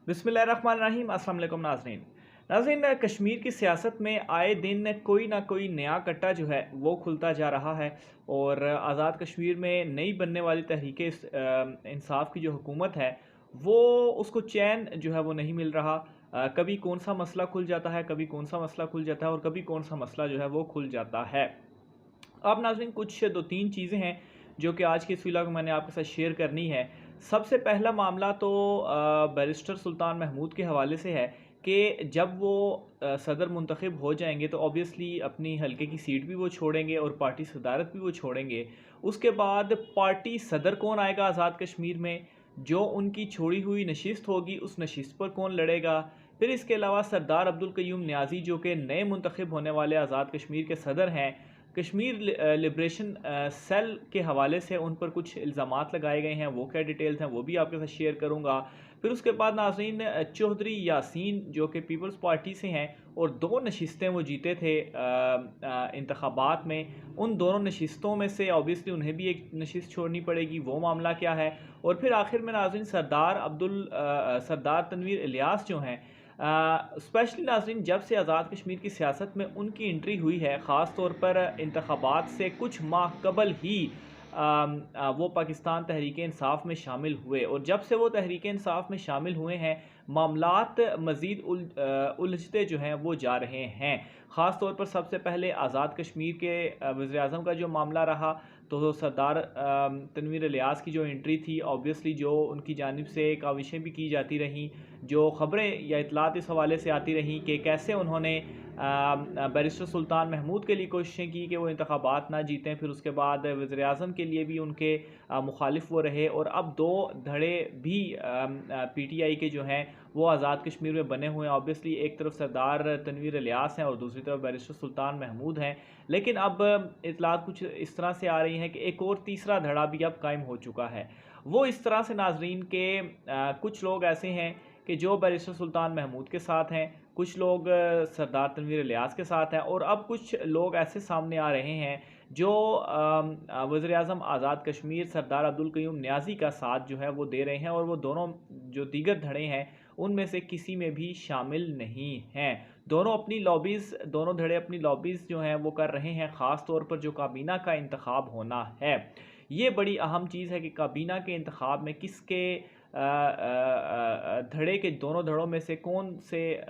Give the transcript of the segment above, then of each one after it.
बिस्मिल्लाहिर्रहमानिर्रहीम। अस्सलाम वालेकुम नाज़रीन। कश्मीर की सियासत में आए दिन कोई ना कोई नया कट्टा जो है वो खुलता जा रहा है और आज़ाद कश्मीर में नई बनने वाली तहरीक इंसाफ की जो हुकूमत है वो उसको चैन जो है वो नहीं मिल रहा। कभी कौन सा मसला खुल जाता है, कभी कौन सा मसला खुल जाता है और कभी कौन सा मसला जो है वो खुल जाता है। अब नाज़रीन कुछ दो तीन चीज़ें हैं जो कि आज के इस व्लॉग में मैंने आपके साथ शेयर करनी है। सबसे पहला मामला तो बैरिस्टर सुल्तान महमूद के हवाले से है कि जब वो सदर मुंतखब हो जाएंगे तो ऑब्वियसली अपनी हलके की सीट भी वो छोड़ेंगे और पार्टी सदारत भी वो छोड़ेंगे। उसके बाद पार्टी सदर कौन आएगा आज़ाद कश्मीर में, जो उनकी छोड़ी हुई नशिस्त होगी उस नशिस्त पर कौन लड़ेगा। फिर इसके अलावा सरदार अब्दुल कयूम न्याजी जो कि नए मुंतखब होने वाले आज़ाद कश्मीर के सदर हैं, कश्मीर लिब्रेशन सेल के हवाले से उन पर कुछ इल्ज़ामात लगाए गए हैं, वो क्या डिटेल्स हैं वो भी आपके साथ शेयर करूंगा। फिर उसके बाद नाज़रीन चौधरी यासीन जो कि पीपल्स पार्टी से हैं और दो नशिस्तें वो जीते थे इंतखाबात में, उन दोनों नशिस्तों में से ऑब्वियसली उन्हें भी एक नशिस्त छोड़नी पड़ेगी, वो मामला क्या है। और फिर आखिर में नाज़रीन सरदार तनवीर इलियास जो हैं, स्पेशली नाज़रीन जब से आज़ाद कश्मीर की सियासत में उनकी एंट्री हुई है, ख़ास तौर पर इंतखाबात से कुछ माह कबल ही वो पाकिस्तान तहरीक इंसाफ में शामिल हुए और जब से वो तहरीक इंसाफ में शामिल हुए हैं मामलात मज़ीद उलझते जो हैं वो जा रहे हैं। ख़ास तौर पर सबसे पहले आज़ाद कश्मीर के वज़ीर आज़म का जो मामला रहा तो सरदार तनवीर इलियास की जो एंट्री थी, ऑब्वियसली जो उनकी जानिब से काविशें भी की जाती रहीं, जो ख़बरें या इतलात इस हवाले से आती रहीं कि कैसे उन्होंने बैरिस्टर सुल्तान महमूद के लिए कोशिशें की कि वो इंतखाबात ना जीतें, फिर उसके बाद वज़ीर आज़म के लिए भी उनके मुखालिफ वो रहे और अब दो धड़े भी PTI के जो हैं वो आज़ाद कश्मीर में बने हुए हैं। ऑब्वियसली एक तरफ सरदार तनवीर इलियास हैं और दूसरी तरफ बैरिस्टर सुल्तान महमूद हैं, लेकिन अब इतलात कुछ इस तरह से आ रही हैं कि एक और तीसरा धड़ा भी अब कायम हो चुका है। वो इस तरह से नाजरीन के कुछ लोग ऐसे हैं कि जो बैरिस्टर सुल्तान महमूद के साथ हैं, कुछ लोग सरदार तनवीर इलियास के साथ हैं और अब कुछ लोग ऐसे सामने आ रहे हैं जो वज़ीर आज़म आज़ाद कश्मीर सरदार अब्दुल कयूम न्याजी का साथ जो है वो दे रहे हैं और वो दोनों जो दीगर धड़े हैं उनमें से किसी में भी शामिल नहीं हैं। दोनों धड़े अपनी लॉबीज़ जो हैं वो कर रहे हैं, ख़ास तौर पर जो काबीना का इंतखाब होना है। ये बड़ी अहम चीज़ है कि काबीना के इंतखाब में किसके धड़े के दोनों धड़ों में से कौन से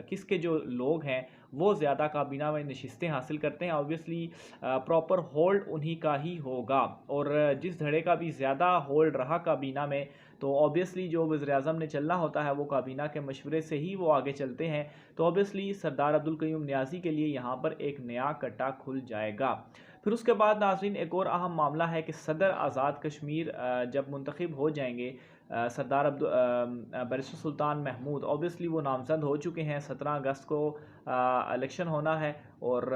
किसके जो लोग हैं वो ज़्यादा काबीना में नशिस्तें हासिल करते हैं। ऑब्वियसली प्रॉपर होल्ड उन्हीं का ही होगा और जिस धड़े का भी ज़्यादा होल्ड रहा काबीना में तो ऑब्वियसली जो वज़ीर आज़म ने चलना होता है वो काबीना के मशवरे से ही वो आगे चलते हैं। तो ऑब्वियसली सरदार अब्दुल कयूम न्याजी के लिए यहाँ पर एक नया कट्टा खुल जाएगा। फिर उसके बाद नाज़रीन एक और अहम मामला है कि सदर आज़ाद कश्मीर जब मुंतखब हो जाएंगे, सरदार बैरिस्टर सुल्तान महमूद ऑब्वियसली वो नामज़द हो चुके हैं। 17 अगस्त को इलेक्शन होना है और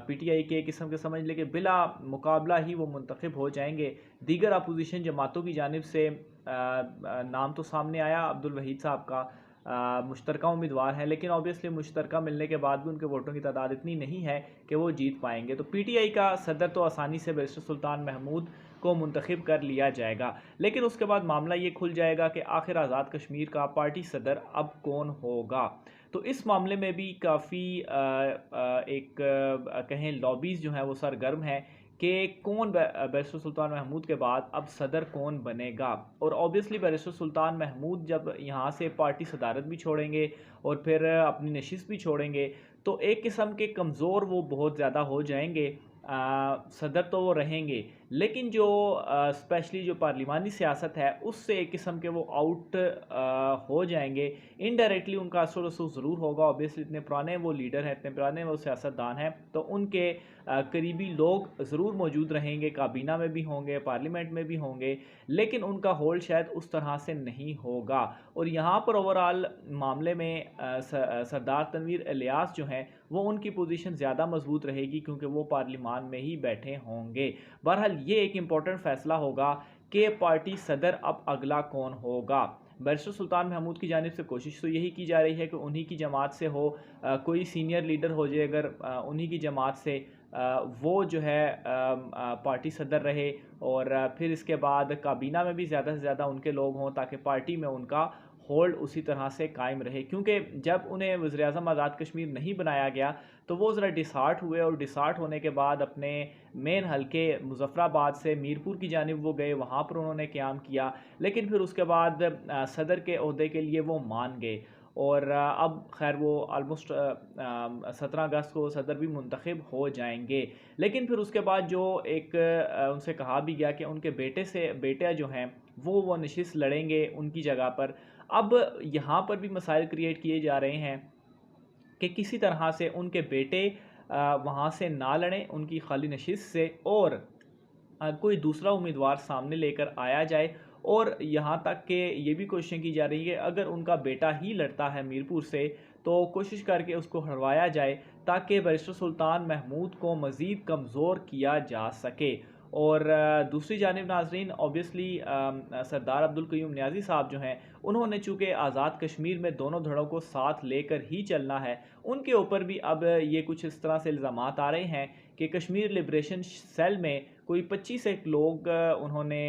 PTI के किस्म के समझ लें कि बिला मुकाबला ही वो मुंतखब हो जाएंगे। दीगर अपोजिशन जमातों की जानिब से नाम तो सामने आया अब्दुल वहीद साहब का, मुश्तरका उम्मीदवार हैं, लेकिन ऑब्वियसली मुश्तरका मिलने के बाद भी उनके वोटों की तादाद इतनी नहीं है कि वो जीत पाएंगे। तो PTI का सदर तो आसानी से बैरिस्टर सुल्तान महमूद को मुंतखब कर लिया जाएगा, लेकिन उसके बाद मामला ये खुल जाएगा कि आखिर आज़ाद कश्मीर का पार्टी सदर अब कौन होगा। तो इस मामले में भी काफ़ी कहें लॉबीज़ जो हैं वो सरगर्म हैं कि कौन बैरिस्टर सुल्तान महमूद के बाद अब सदर कौन बनेगा। और ऑब्वियसली बैरिस्टर सुल्तान महमूद जब यहाँ से पार्टी सदारत भी छोड़ेंगे और फिर अपनी नशिस्त भी छोड़ेंगे तो एक किस्म के कमज़ोर वो बहुत ज़्यादा हो जाएंगे। सदर तो वो रहेंगे लेकिन जो स्पेशली जो पार्लिमानी सियासत है उससे एक किस्म के वो आउट हो जाएंगे। इनडायरेक्टली उनका असर रसूख ज़रूर होगा। ऑब्वियसली इतने पुराने वो लीडर हैं, इतने पुराने वो सियासतदान हैं, तो उनके करीबी लोग ज़रूर मौजूद रहेंगे, काबीना में भी होंगे, पार्लियामेंट में भी होंगे, लेकिन उनका होल्ड शायद उस तरह से नहीं होगा। और यहाँ पर ओवरऑल मामले में सरदार तनवीर इलियास जो हैं वो उनकी पोजीशन ज़्यादा मजबूत रहेगी क्योंकि वो पार्लिमान में ही बैठे होंगे। बहरहाल ये एक इम्पॉर्टेंट फ़ैसला होगा कि पार्टी सदर अब अगला कौन होगा। बैरिस्टर सुल्तान महमूद की जानिब से कोशिश तो यही की जा रही है कि उन्हीं की जमात से हो, कोई सीनियर लीडर हो जाए अगर उन्हीं की जमात से, वो जो है पार्टी सदर रहे और फिर इसके बाद काबीना में भी ज़्यादा से ज़्यादा उनके लोग हों ताकि पार्टी में उनका होल्ड उसी तरह से कायम रहे, क्योंकि जब उन्हें वज़ीर-ए-आज़म आज़ाद कश्मीर नहीं बनाया गया तो वो ज़रा डिसहार्ट हुए, और डिसहार्ट होने के बाद अपने मेन हलके मुज़फ़्फ़राबाद से मीरपुर की जानिब वो गए, वहाँ पर उन्होंने क़याम किया। लेकिन फिर उसके बाद सदर के ओहदे के लिए वो मान गए, और अब खैर वो ऑलमोस्ट 17 अगस्त को सदर भी मुंतखब हो जाएंगे। लेकिन फिर उसके बाद जो एक उनसे कहा भी गया कि उनके बेटे जो हैं वो नशिस्त लड़ेंगे उनकी जगह पर। अब यहाँ पर भी मसाइल क्रिएट किए जा रहे हैं कि किसी तरह से उनके बेटे वहाँ से ना लड़ें उनकी खाली नशिस्त से, और कोई दूसरा उम्मीदवार सामने लेकर आया जाए। और यहाँ तक कि ये भी कोशिशें की जा रही है कि अगर उनका बेटा ही लड़ता है मीरपुर से तो कोशिश करके उसको हरवाया जाए, ताकि बैरिस्टर सुल्तान महमूद को मज़ीद कमज़ोर किया जा सके। और दूसरी जानिब नाज़रीन, ऑब्वियसली सरदार अब्दुल क़य्यूम नियाज़ी साहब जो हैं, उन्होंने चूँकि आज़ाद कश्मीर में दोनों धड़ों को साथ लेकर ही चलना है, उनके ऊपर भी अब ये कुछ इस तरह से इल्ज़ामात आ रहे हैं कि कश्मीर लिबरेशन सेल में कोई 25 एक लोग उन्होंने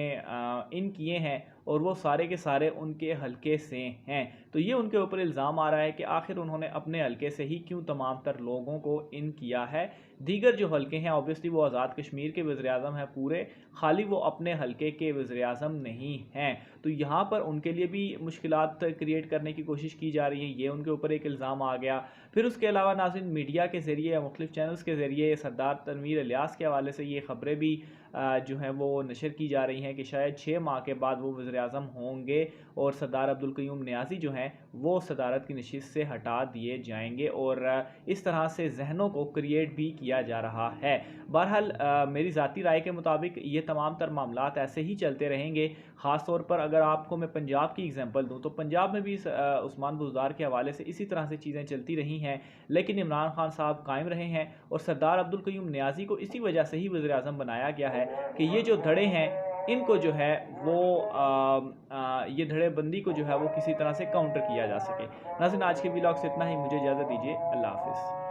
इन किए हैं, और वो सारे के सारे उनके हलके से हैं। तो ये उनके ऊपर इल्ज़ाम आ रहा है कि आखिर उन्होंने अपने हलके से ही क्यों तमाम तर लोगों को इन किया है। दीगर जो हलके हैं ऑब्वियसली वो आज़ाद कश्मीर के वज़ीर-ए-आज़म हैं पूरे, खाली वो अपने हलके के वज़ीर-ए-आज़म नहीं हैं। तो यहाँ पर उनके लिए भी मुश्किलात क्रिएट करने की कोशिश की जा रही है, ये उनके ऊपर एक इल्ज़ाम आ गया। फिर उसके अलावा नाज़रीन, मीडिया के ज़रिए या मुख्तलिफ़ चैनल्स के ज़रिए सरदार तनवीर इलियास के हवाले से ये ख़बरें भी जो हैं वो नशर की जा रही हैं कि शायद 6 माह के बाद वो वज़ीर-ए-आज़म होंगे, और सरदार अब्दुल क़य्यूम नियाज़ी जो हैं वो सदारत की नशिस्त से हटा दिए जाएंगे, और इस तरह से जहनों को क्रिएट भी किया जा रहा है। बहरहाल मेरी ज़ाती राय के मुताबिक ये तमाम तर मामलात ऐसे ही चलते रहेंगे। ख़ास तौर पर अगर आपको मैं पंजाब की एग्जांपल दूं तो पंजाब में भी उस्मान बुज़दार के हवाले से इसी तरह से चीज़ें चलती रही हैं, लेकिन इमरान खान साहब कायम रहे हैं, और सरदार अब्दुल क़य्यूम नियाज़ी को इसी वजह से ही वज़ीर-ए-आज़म बनाया गया है कि ये जो धड़े हैं इनको जो है वो ये धड़ेबंदी को जो है वो किसी तरह से काउंटर किया जा सके। नाज़रीन, आज के व्लॉग से इतना ही, मुझे इजाज़त दीजिए। अल्लाह हाफ़िज़।